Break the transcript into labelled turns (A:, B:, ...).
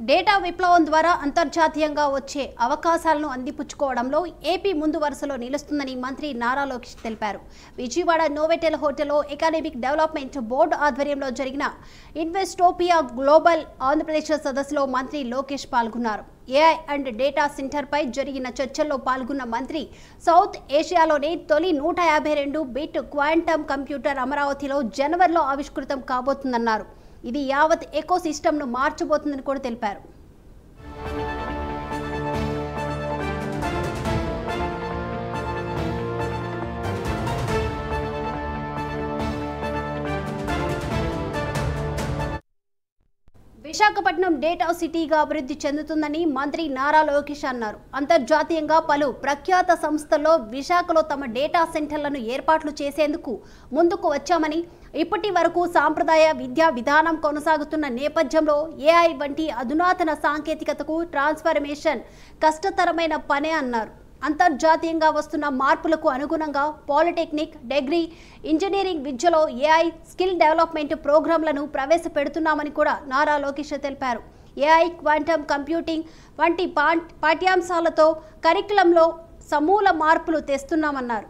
A: Data విప్లవం ద్వారా అంతర్జాతీయంగా వచ్చే అవకాశాలను అందిపుచ్చుకోవడంలో ఏపీ ముందు వరుసలో నిలుస్తుందని మంత్రి నారా లోకేష్ తెలిపారు. విజయవాడ నోవెటెల్ హోటల్లో ఎకనామిక్ డెవలప్మెంట్ బోర్డు ఆధ్వర్యంలో జరిగిన ఇన్వెస్టోపియా గ్లోబల్ ఆంధ్రప్రదేశ్ సదస్సులో మంత్రి లోకేష్ పాల్గొన్నారు. ఏఐ అండ్ డేటా సెంటర్పై జరిగిన చర్చల్లో పాల్గొన్న మంత్రి సౌత్ ఏషియాలోనే తొలి 152 బిట్ క్వాంటమ్ కంప్యూటర్ అమరావతిలో జనవరిలో ఆవిష్కృతం కాబోతుందన్నారు. ఇది యావత్ ఎకో సిస్టమ్ను మార్చబోతుందని కూడా తెలిపారు. విశాఖపట్నం డేటా సిటీగా అభివృద్ధి చెందుతుందని మంత్రి నారా లోకేష్ అన్నారు. అంతర్జాతీయంగా పలు ప్రఖ్యాత సంస్థల్లో విశాఖలో తమ డేటా సెంటర్లను ఏర్పాట్లు చేసేందుకు ముందుకు వచ్చామని, ఇప్పటి వరకు సాంప్రదాయ విద్యా విధానం కొనసాగుతున్న నేపథ్యంలో ఏఐ వంటి అధునాతన సాంకేతికతకు ట్రాన్స్ఫర్మేషన్ కష్టతరమైన పనే అన్నారు. అంతర్జాతీయంగా వస్తున్న మార్పులకు అనుగుణంగా పాలిటెక్నిక్, డిగ్రీ, ఇంజనీరింగ్ విద్యలో ఏఐ స్కిల్ డెవలప్మెంట్ ప్రోగ్రాంలను ప్రవేశపెడుతున్నామని కూడా నారా లోకేష్ తెలిపారు. ఏఐ, క్వాంటమ్ కంప్యూటింగ్ వంటి పాఠ్యాంశాలతో కరికులంలో సమూల మార్పులు తెస్తున్నామన్నారు.